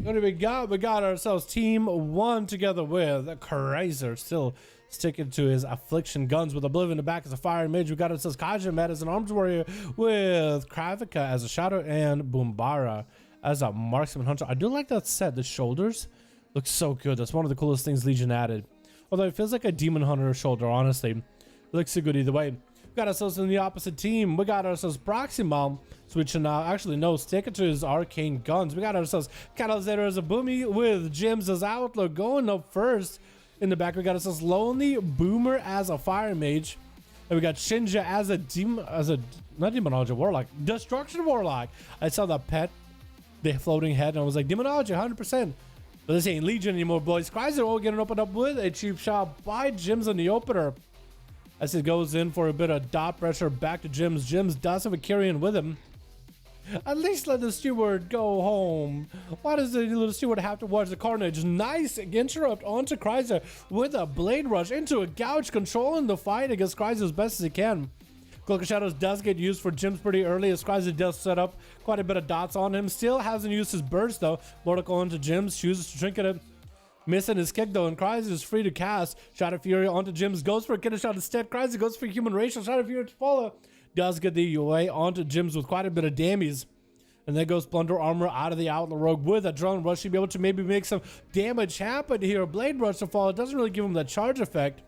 What do we got? We got ourselves team 1 together with Kaiser, still sticking to his affliction guns with Oblivion in the back as a fire mage. We got ourselves Kajimet as an arms warrior with Kravika as a shadow and Boombara as a marksman hunter. I do like that set. The shoulders look so good. That's one of the coolest things Legion added. Although it feels like a demon hunter shoulder, honestly. It looks so good either way. We got ourselves in the opposite team. We got ourselves Proxima, switching out. Actually, no, sticking to his arcane guns. We got ourselves Catalysator as a Boomy with Jims as Outlaw going up first. In the back, we got ourselves Lonely Boomer as a fire mage. And we got Shinja as a not demonology warlock, destruction warlock. I saw that pet, the floating head, and I was like, demonology, 100%. But this ain't Legion anymore, boys. Kaiser all getting opened up with a cheap shot by Jims in the opener. As he goes in for a bit of dot pressure back to Jims. Jims does have a Kyrian with him. At least let the steward go home. Why does the little steward have to watch the carnage? Nice interrupt onto Kaiser with a blade rush into a gouge, controlling the fight against Kaiser as best as he can. Cloak of Shadows does get used for Jims pretty early as Kaiser does set up quite a bit of dots on him. Still hasn't used his burst though. Mortal onto Jims, chooses to trinket it. Missing his kick though, and Kaiser is free to cast. Shadow Fury onto Jims, goes for a killer shot instead. Kaiser goes for human racial. Shadow Fury to follow. Does get the UA onto Jims with quite a bit of damage. And then goes Plunder Armor out of the Outlaw Rogue with a Drone Rush. She'd be able to maybe make some damage happen here. Blade Rush to fall. It doesn't really give him that charge effect.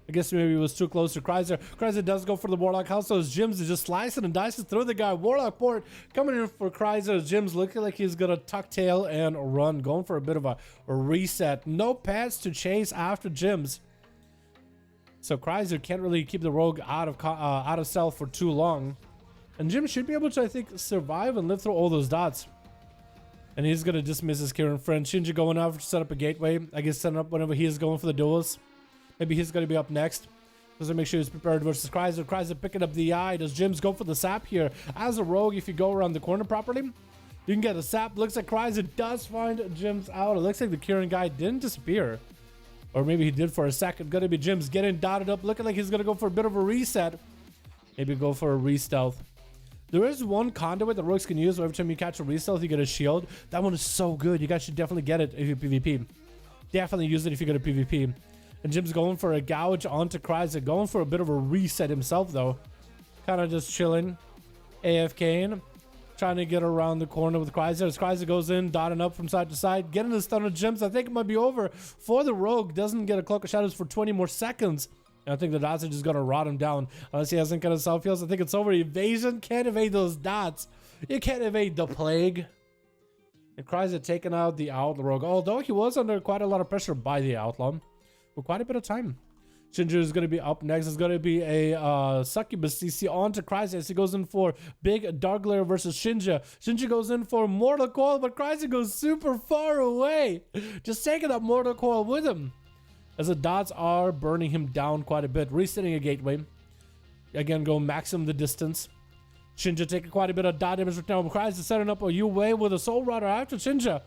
I guess maybe it was too close to Kaiser. Kaiser does go for the Warlock house, so his Jims is just slicing and dicing through the guy. Warlock port coming in for Kaiser. Jims looking like he's gonna tuck tail and run. Going for a bit of a reset. No pets to chase after Jims. So Kaiser can't really keep the rogue out of stealth for too long. And Jims should be able to, I think, survive and live through all those dots. And he's gonna dismiss his Kieran friend. Shinji going out to set up a gateway. I guess setting up whenever he is going for the duels. Maybe he's going to be up next. Just to make sure he's prepared versus Kaiser. Kaiser picking up the eye. Does Jims go for the sap here? As a rogue, if you go around the corner properly, you can get a sap. Looks like Kaiser does find Jims out. It looks like the Kieran guy didn't disappear. Or maybe he did for a second. Gonna be Jims getting dotted up. Looking like he's going to go for a bit of a reset. Maybe go for a re-stealth. There is one conduit that rogues can use. Every time you catch a re-stealth, you get a shield. That one is so good. You guys should definitely get it if you PvP. Definitely use it if you go to PvP. And Jim's going for a gouge onto Kaiser, going for a bit of a reset himself though. Kind of just chilling, AFKing, trying to get around the corner with Kaiser. As Kaiser goes in, dotting up from side to side, getting the stun of Jims. I think it might be over for the rogue. Doesn't get a Cloak of Shadows for 20 more seconds. And I think the dots are just gonna rot him down. Unless he hasn't got his self heals. I think it's over. Evasion, can't evade those dots. You can't evade the plague. And Kaiser taking out the Outlaw rogue. Although he was under quite a lot of pressure by the Outlaw. For quite a bit of time. Shinja is going to be up next. It's going to be a Succubus CC onto Kaiser as he goes in for Big Dark Glare versus Shinja. Shinja goes in for Mortal Coil, but Kaiser goes super far away. Just taking that Mortal Coil with him. As the dots are burning him down quite a bit. Resetting a gateway. Again, go maximum the distance. Shinja taking quite a bit of dot damage right now. Kaiser setting up a UA with a Soul Rider after Shinja.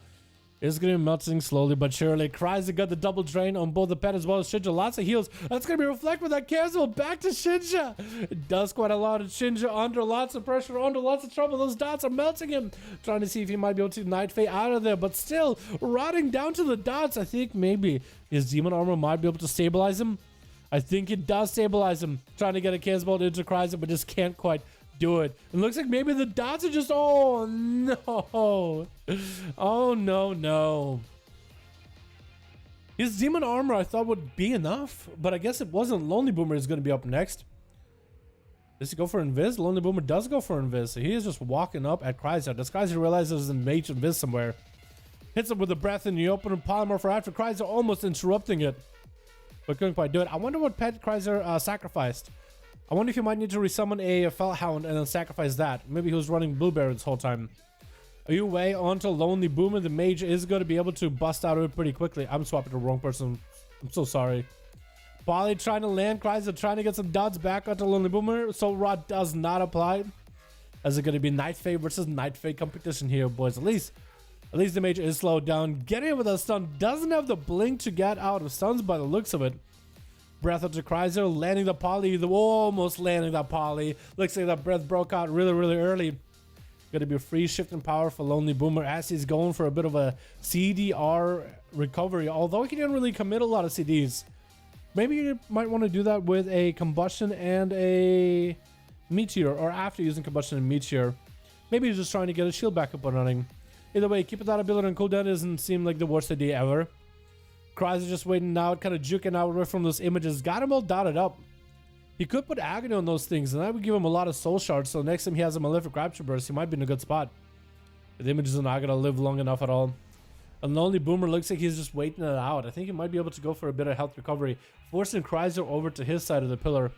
It's going to be melting slowly but surely. Kaiser got the double drain on both the pet as well as Shinja. Lots of heals. That's going to be reflect with that cancel. Back to Shinja. It does quite a lot of Shinja under lots of pressure, under lots of trouble. Those dots are melting him. Trying to see if he might be able to Night Fae out of there. But still, rotting down to the dots. I think maybe his demon armor might be able to stabilize him. I think it does stabilize him. Trying to get a cancel bolt into Kaiser, but just can't quite do it. It looks like maybe the dots are just, oh no. Oh no. His demon armor I thought would be enough, but I guess it wasn't. Lonely Boomer is going to be up next. Does he go for Invis? Lonely Boomer does go for Invis. So he is just walking up at Kaiser. Does Kaiser realize there's a Mage Invis somewhere? Hits him with a breath in the open and Polymer for after Kaiser, almost interrupting it. But couldn't quite do it. I wonder what pet Kaiser sacrificed. I wonder if you might need to resummon a Felhound and then sacrifice that. Maybe he was running Blueberry this whole time. Are you way onto Lonely Boomer? The Mage is going to be able to bust out of it pretty quickly. I'm swapping the wrong person. I'm so sorry. Polly trying to land Kaiser, trying to get some dots back onto Lonely Boomer. Soul Rod does not apply. As it going to be Night Fae versus Night Fae competition here, boys. At least the Mage is slowed down. Getting it with a stun. Doesn't have the blink to get out of stuns by the looks of it. Breath onto Kaiser, landing the poly, almost landing that poly. Looks like that breath broke out really early. Gonna be free shifting power for Lonely Boomer as he's going for a bit of a CDR recovery. Although he didn't really commit a lot of CDs. Maybe you might want to do that with a Combustion and a Meteor, or after using Combustion and Meteor. Maybe he's just trying to get a shield back up and running. Either way, keeping that ability on cooldown doesn't seem like the worst idea ever. Cries just waiting out, kind of juking out away from those images. Got him all dotted up. He could put Agony on those things, and that would give him a lot of soul shards. So next time he has a Malefic Rapture Burst, he might be in a good spot. The images are not going to live long enough at all. And Lonely Boomer looks like he's just waiting it out. I think he might be able to go for a bit of health recovery, forcing Chrysler over to his side of the pillar.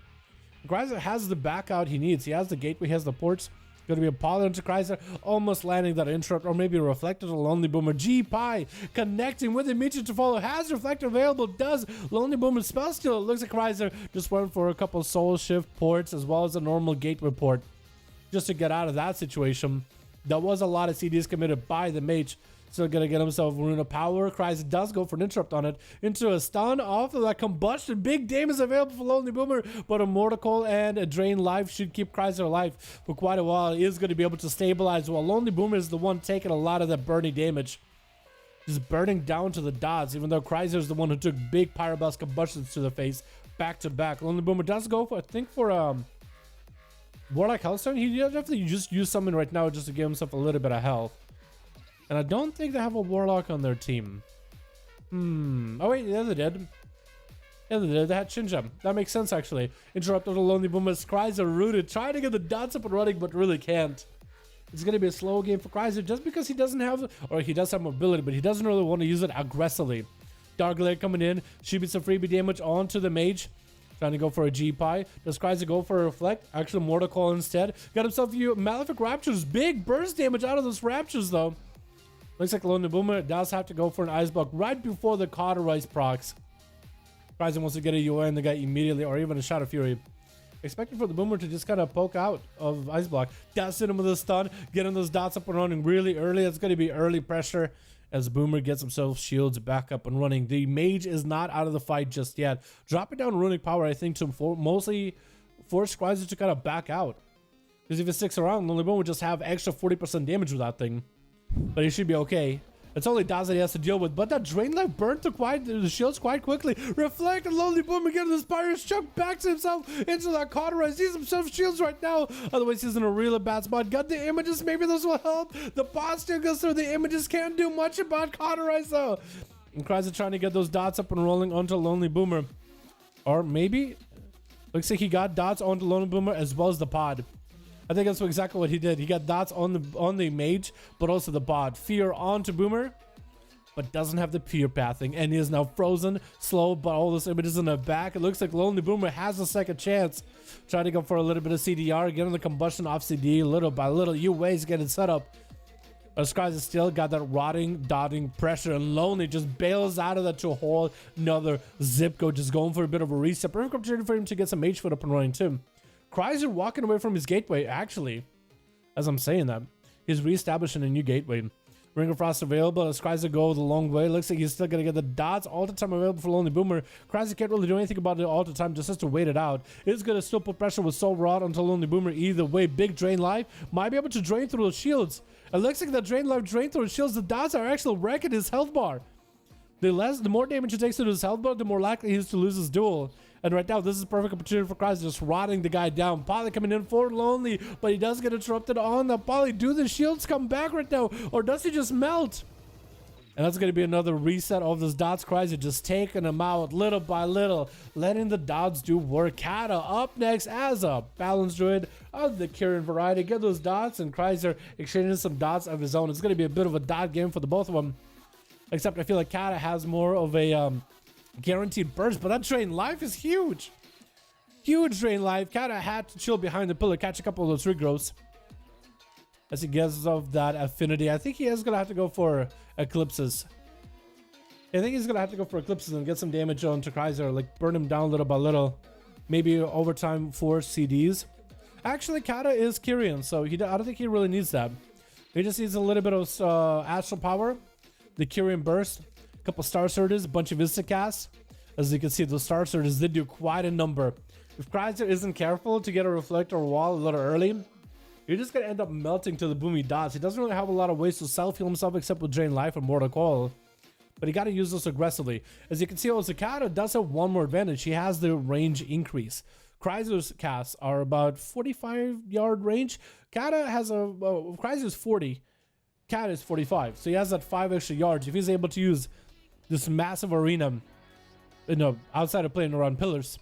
Chrysler has the back out he needs. He has the gateway, he has the ports. Going to be a Poly into Chrysler, almost landing that interrupt, or maybe a Reflector to Lonely Boomer. G-Pie connecting with Immediate to follow. Has Reflector available, does Lonely Boomer spell steal. It looks like Chrysler just went for a couple Soul Shift ports as well as a normal Gateway port just to get out of that situation. There was a lot of CDs committed by the Mage. Still gonna get himself Rune of Power. Chrysler does go for an interrupt on it. Into a stun off of that Combustion. Big damage available for Lonely Boomer, but a Mortal Coil and a Drain Life should keep Chrysler alive for quite a while. He is going to be able to stabilize, while Lonely Boomer is the one taking a lot of that burning damage. Just burning down to the dots, even though Chrysler is the one who took big Pyroblast Combustions to the face back to back. Lonely Boomer does go for, I think, for Warlock Hellstone. He definitely just use something right now just to give himself a little bit of health. And I don't think they have a Warlock on their team. Oh wait, yeah, they did. Yeah, they did. They had Shinja. That makes sense, actually. Interrupted the Lonely Boomer's cries are rooted. Trying to get the dots up and running, but really can't. It's going to be a slow game for Chrysler just because he doesn't have, or he does have mobility, but he doesn't really want to use it aggressively. Dark Glare coming in. Shooting some freebie damage onto the Mage. Trying to go for a G-Pie. Does Chrysler go for a Reflect? Actually, Mortal Coil instead. Got himself a few Malefic Raptures. Big burst damage out of those Raptures, though. Looks like Lonely Boomer does have to go for an Ice Block right before the Cauterize procs. Chrysler wants to get a UA in the guy immediately, or even a Shadow Fury. Expecting for the Boomer to just kind of poke out of Ice Block. Does hit him with a stun, getting those dots up and running really early. It's going to be early pressure as Boomer gets himself shields back up and running. The Mage is not out of the fight just yet. Dropping down Runic Power, I think, to mostly force Chrysler to kind of back out. Because if it sticks around, Lonely Boomer would just have extra 40% damage with that thing. But he should be okay. It's only dots that he has to deal with. But that Drain Life burnt the shields quite quickly. Reflect and Lonely Boomer getting this Pirate's Chuck back to himself into that Cauterize. He's himself shields right now. Otherwise, he's in a really bad spot. Got the images. Maybe this will help. The bot still goes through. The images can't do much about Cauterize though. And Chrysler trying to get those dots up and rolling onto Lonely Boomer. Or maybe. Looks like he got dots onto Lonely Boomer as well as the pod. I think that's exactly what he did. He got dots on the Mage, but also the bot. Fear onto Boomer, but doesn't have the Fear pathing, and he is now frozen, slow, but all those images in the back. It looks like Lonely Boomer has a second chance. Trying to go for a little bit of CDR, getting the Combustion off CD little by little. UA's getting set up. But Skies has still got that rotting, dotting pressure, and Lonely just bails out of that to a whole another zip code, just going for a bit of a reset. Perfect opportunity for him to get some Mage foot up and running too. Chrysler walking away from his gateway, actually. As I'm saying that, he's reestablishing a new gateway. Ring of Frost available as Chrysler go the long way. Looks like he's still going to get the dots all the time available for Lonely Boomer. Chrysler can't really do anything about it all the time, just has to wait it out. It's going to still put pressure with Soul Rod onto Lonely Boomer either way. Big Drain Life might be able to drain through those shields. It looks like that Drain Life drain through his shields. The dots are actually wrecking his health bar. The more damage he takes to his health bar, the more likely he is to lose his duel. And right now, this is a perfect opportunity for Chrysler just rotting the guy down. Poly coming in for Lonely, but he does get interrupted on the Poly. Do the shields come back right now, or does he just melt? And that's going to be another reset of this dots. Chrysler just taking them out little by little, letting the dots do work. Kata up next as a balanced druid of the Kirin variety. Get those dots, and Chrysler exchanging some dots of his own. It's going to be a bit of a dot game for the both of them. Except I feel like Kata has more of a guaranteed burst, but that Drain Life is huge. Huge Drain Life. Kata had to chill behind the pillar, catch a couple of those regrowths as he gets off that affinity. I think he is going to have to go for Eclipses. I think he's going to have to go for Eclipses and get some damage on to Chrysler, like burn him down little by little. Maybe overtime for CDs. Actually, Kata is Kyrian, so I don't think he really needs that. He just needs a little bit of Astral Power, the Kyrian Burst, a couple Star Surges, a bunch of Instacasts. As you can see, those Star Surges did do quite a number. If Chrysler isn't careful to get a Reflector wall a little early, you're just gonna end up melting to the boomy dots. He doesn't really have a lot of ways to self-heal himself except with Drain Life and Mortal Coil. But he gotta use this aggressively. As you can see, Ozakata does have one more advantage. He has the range increase. Chrysler's casts are about 45-yard range. Kata has Chrysler's 40. Kata is 45. So he has that 5 extra yards. If he's able to use this massive arena, outside of playing around pillars,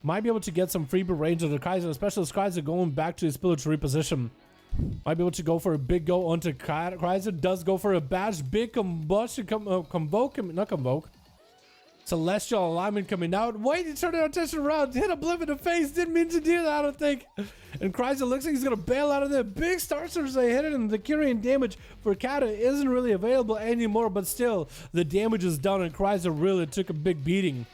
might be able to get some free range of the Chrysler, especially as Chrysler going back to his pillar to reposition. Might be able to go for a big go onto Chrysler. Does go for a bash. Big combustion. Not convoke. Celestial alignment coming out. Wait, he turned our attention around. Hit a blip in the face. Didn't mean to do that, I don't think. And Chrysler looks like he's going to bail out of there. Big Star Surge they hit it, and the Kyrian damage for Kata isn't really available anymore, but still, the damage is done, and Chrysler really took a big beating.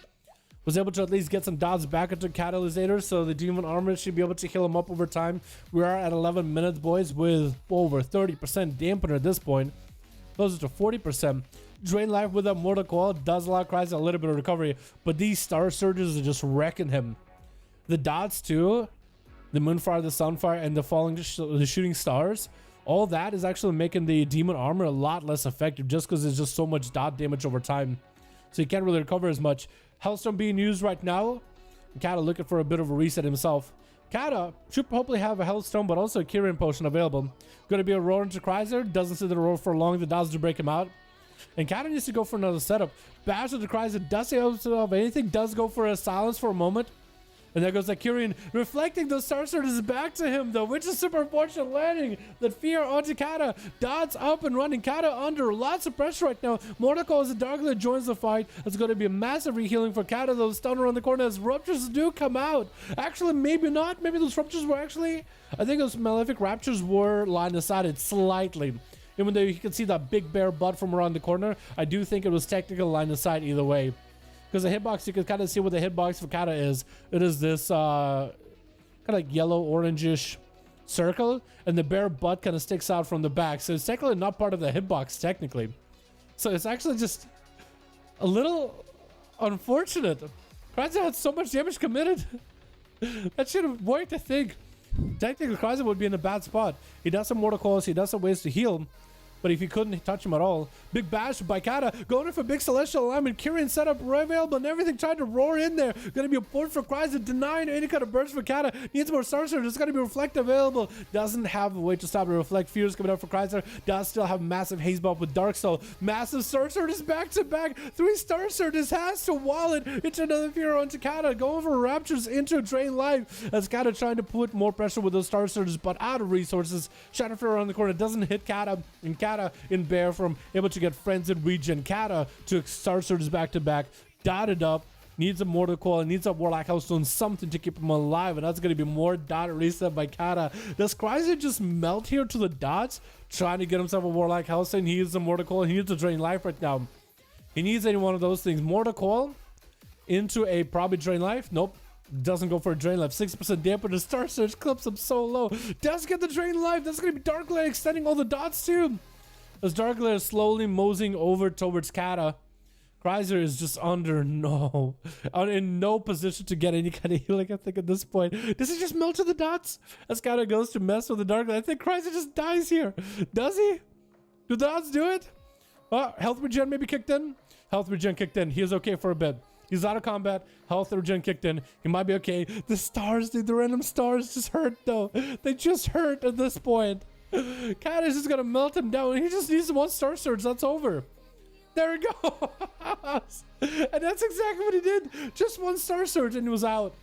Was able to at least get some dots back into Catalysator, so the Demon Armor should be able to heal him up over time. We are at 11 minutes, boys, with over 30% dampener at this point. Closer to 40%. Drain Life with a Mortal Coil does allow Chrysler a little bit of recovery, but these Star Surges are just wrecking him. The dots too, the Moonfire, the Sunfire, and the falling, the shooting stars, all that is actually making the Demon Armor a lot less effective just because there's just so much dot damage over time. So you can't really recover as much. Hellstone being used right now. Kata looking for a bit of a reset himself. Kata should hopefully have a Hellstone, but also a Kyrian potion available. Going to be a roar into Chrysler. Doesn't sit in the roar for long. The dots to break him out. And Kata needs to go for another setup. Bash into Chrysler. Does he have anything? Does go for a silence for a moment. And there goes that Kyrian, reflecting those Star Surges back to him, though, which is super unfortunate landing. That fear onto Kata. Dots up and running. Kata under lots of pressure right now. Mortal Coil as a Darkler joins the fight. It's going to be a massive rehealing for Kata, though. Stun around the corner as Ruptures do come out. Actually, maybe not. Maybe those Ruptures were actually... I think those Malefic Raptures were line of sighted slightly. Even though you can see that big bear butt from around the corner, I do think it was technical line of sight either way. Because the hitbox, you can kind of see what the hitbox for Kata is. It is this kind of like yellow orangish circle, and the bear butt kind of sticks out from the back. So it's technically not part of the hitbox technically. So it's actually just a little unfortunate. Chrysler had so much damage committed. That should have worked, I think. Technically, Chrysler would be in a bad spot. He does some Mortal Coils, he does some ways to heal. But if he couldn't touch him at all, big bash by Kata, going in for big Celestial Alignment, Kyrian setup available and everything, trying to roar in there. Going to be a port for Chrysler, denying any kind of burst for Kata. Needs more Star Surge, it's going to be Reflect available. Doesn't have a way to stop the Reflect. Fears coming out for Chrysler. Does still have massive Haze Buff with Dark Soul. Massive Star Surges back to back. 3 Star Surges has to wall it into another Fear onto Kata. Going for Raptures into Drain Life. As Kata trying to put more pressure with those Star Surges, but out of resources. Shadow Fear around the corner doesn't hit Kata, and Kata in Bear from able to get Frenzied Regen. Kata to Star Surges back to back, dotted up, needs a Mortal Coil, needs a Warlock Hellstone, something to keep him alive, and that's going to be more dot reset by Kata. Does Chrysler just melt here to the dots, trying to get himself a Warlock Hellstone? He needs a Mortal Coil, he needs to Drain Life right now. He needs any one of those things. Mortal Coil into a probably Drain Life. Nope. Doesn't go for a Drain Life. 6% damper. The Star Surge clips him so low. Does get the Drain Life. That's going to be Darklight extending all the dots too. As Darklight is slowly moseying over towards Kata. Chrysler is just in no position to get any kind of healing, I think, at this point. Does he just melt to the dots? As Kata goes to mess with the Darklight. I think Chrysler just dies here. Does he? Do the dots do it? Health regen maybe kicked in? Health regen kicked in. He is okay for a bit. He's out of combat. Health regen kicked in. He might be okay. The stars, dude, the random stars just hurt, though. They just hurt at this point. Kata is just gonna melt him down. He just needs 1 Star Surge. That's over. There we go. And that's exactly what he did. Just 1 Star Surge and he was out.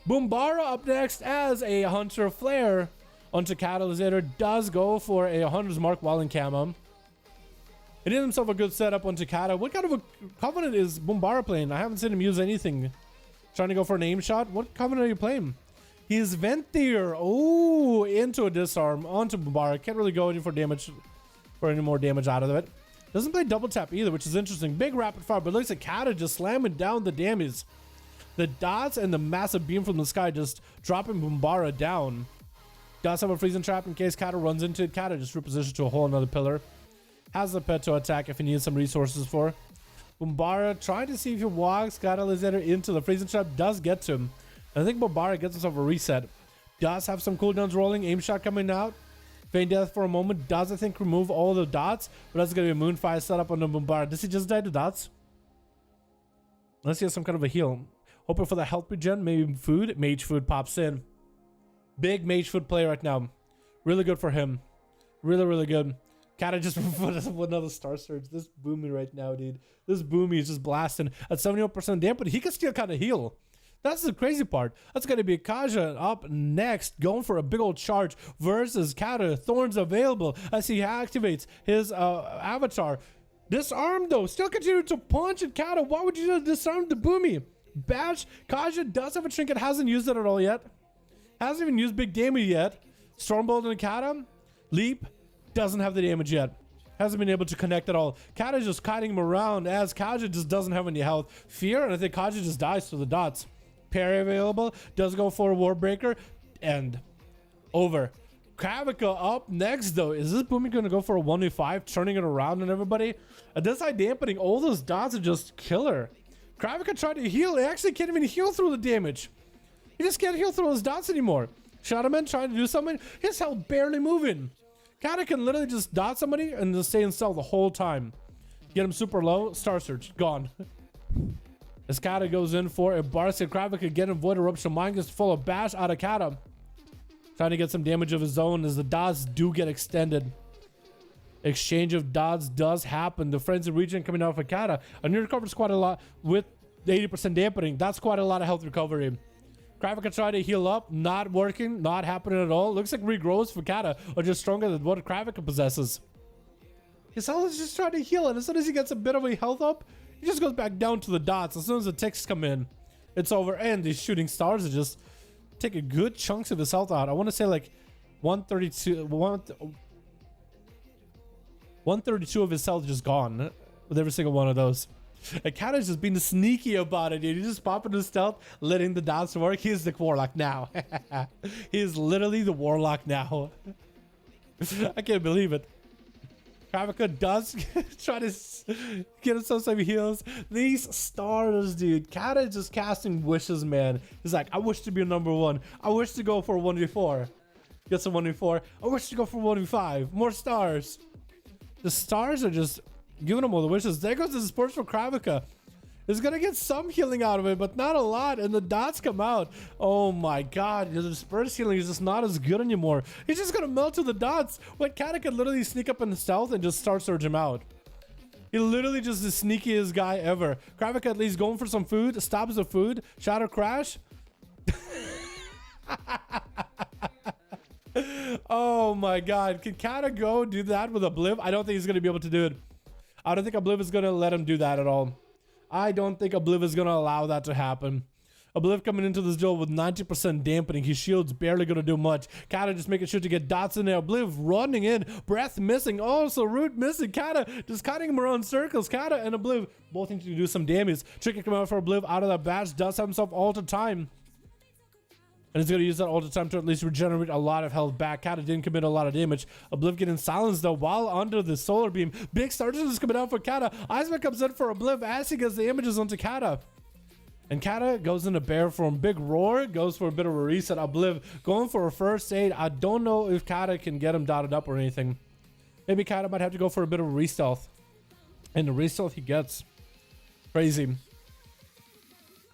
Boombara up next as a Hunter Flare onto Catalysator. Does go for a Hunter's Mark while in camo. He did himself a good setup onto Kata. What kind of a Covenant is Boombara playing? I haven't seen him use anything. Trying to go for an aim shot. What Covenant are you playing? He's Venthyr. Oh, into a disarm onto Boombara. Can't really go in for damage, for any more damage out of it. Doesn't play double tap either, which is interesting. Big rapid fire, but looks like Kata just slamming down the damage. The dots and the massive beam from the sky just dropping Boombara down. Does have a freezing trap in case Kata runs into it. Kata just repositioned to a whole another pillar. Has the pet to attack if he needs some resources for. Boombara trying to see if he walks Catalysator into the freezing trap. Does get to him. I think Boombara gets himself a reset. does have some cooldowns rolling. Aim shot coming out. Feign death for a moment. Does, I think, remove all the dots. But that's going to be a Moonfire setup on the Bombard. Does he just die to dots? Unless he has some kind of a heal. Hoping for the health regen. Maybe food. Mage food pops in. Big mage food player right now. Really good for him. Really, really good. Kata just put another Star Surge. This Boomy right now, dude. This Boomy is just blasting at 71% damage, but he can still kind of heal. That's the crazy part. That's going to be Kaja up next, going for a big old charge versus Kata. Thorns available as he activates his avatar. Disarm, though. Still continue to punch at Kata. Why would you disarm the Boomy? Bash. Kaja does have a trinket. Hasn't used it at all yet. Hasn't even used big damage yet. Stormbolt and Kata. Leap. Doesn't have the damage yet. Hasn't been able to connect at all. Kata is just kiting him around as Kaja just doesn't have any health. Fear, and I think Kaja just dies to the dots. Parry available. Does go for a Warbreaker. And over. Kravika up next, though. Is this Boomy going to go for a 1v5? Turning it around on everybody? At this high dampening, all those dots are just killer. Kravika tried to heal. He actually can't even heal through the damage. He just can't heal through his dots anymore. Shadowman trying to do something. His health barely moving. Kata can literally just dot somebody and just stay in cell the whole time. Get him super low. Star Surge. Gone. As Kata goes in for a Barca, Kravik again in Void Eruption. Mind gets full of bash out of Kata. Trying to get some damage of his own as the dots do get extended. Exchange of dots does happen. The Frenzy Regen coming out for Kata. And he recovers quite a lot with 80% dampening. That's quite a lot of health recovery. Kravika tried to heal up, not working, not happening at all. Looks like regrows for Kata are just stronger than what Kravika possesses. His health is just trying to heal, and as soon as he gets a bit of a health up, he just goes back down to the dots. As soon as the ticks come in, it's over, and these shooting stars are just taking good chunks of his health out. I want to say like 132 of his health just gone with every single one of those. And Kata's just being sneaky about it, dude. He's just popping his stealth, letting the dots work. He's the Warlock now. He is literally the Warlock now. I can't believe it. Kravika does try to get himself some heals. These stars, dude. Kata is just casting wishes, man. He's like, I wish to be a #1. I wish to go for a 1v4. Get some 1v4. I wish to go for 1v5. More stars. The stars are just giving him all the wishes. There goes the sports for Kravika. He's gonna get some healing out of it, but not a lot. And the dots come out. Oh my god, the disperse healing is just not as good anymore. He's just gonna melt to the dots. When Kata could literally sneak up in stealth and just start surge him out. He literally just the sneakiest guy ever. Kravika at least going for some food. Stops the food. Shadow Crash. Oh my god. Can Kata go do that with Obliv? I don't think he's gonna be able to do it. I don't think Obliv is going to let him do that at all. I don't think Obliv is going to allow that to happen. Obliv coming into this duel with 90% dampening. His shield's barely going to do much. Kata just making sure to get dots in there. Obliv running in. Breath missing. Also, Root missing. Kata just cutting him around circles. Kata and Obliv both need to do some damage. Tricky coming out for Obliv out of that batch. Does have himself Alter Time. And he's going to use that all the time to at least regenerate a lot of health back. Kata didn't commit a lot of damage. Obliv getting silenced though while under the solar beam. Big Star is coming out for Kata. Iceman comes in for Obliv as he gets the images onto Kata. And Kata goes into bear form. Big roar. Goes for a bit of a reset. Obliv going for a first aid. I don't know if Kata can get him dotted up or anything. Maybe Kata might have to go for a bit of a re-stealth. And the re-stealth he gets. Crazy.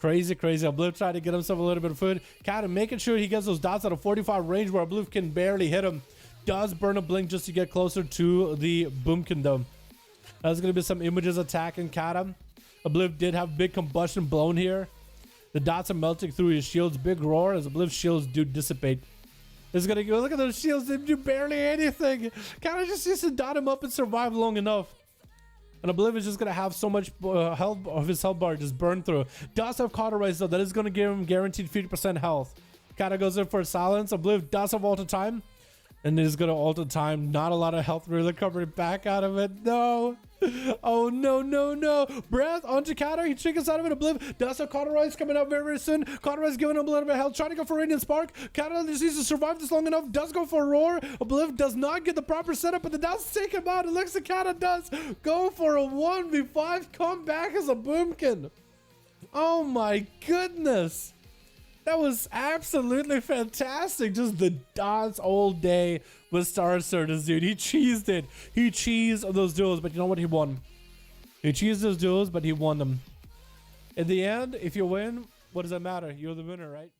Crazy. Obliv tried to get himself a little bit of food. Kata making sure he gets those dots at a 45 range where Obliv can barely hit him. Does burn a blink just to get closer to the Boomkin though. There's going to be some images attacking Kata. Obliv did have big combustion blown here. The dots are melting through his shields. Big roar as Obliv's shields do dissipate. It's going to go, look at those shields. They do barely anything. Kata just needs to dot him up and survive long enough. And Obliv is just going to have so much health of his health bar just burned through. Does have Cauterize though. That is going to give him guaranteed 50% health. Kata goes in for silence. Obliv does have Alter Time. And is going to Alter Time. Not a lot of health recovery back out of it. No. Oh, no. Breath onto Kata. He triggers out of it. Obliv does have Cauterize coming out very, very soon. Cauterize giving him a little bit of health. Trying to go for Radiant Spark. Kata just needs to survive this long enough. Does go for a Roar. Obliv does not get the proper setup, but the does take him out. It looks like Kata does go for a 1v5. Come back as a Boomkin. Oh, my goodness. That was absolutely fantastic. Just the dance all day with Star Certus, dude. He cheesed it. He cheesed those duels, but you know what? He won. He cheesed those duels, but he won them. In the end, if you win, what does that matter? You're the winner, right?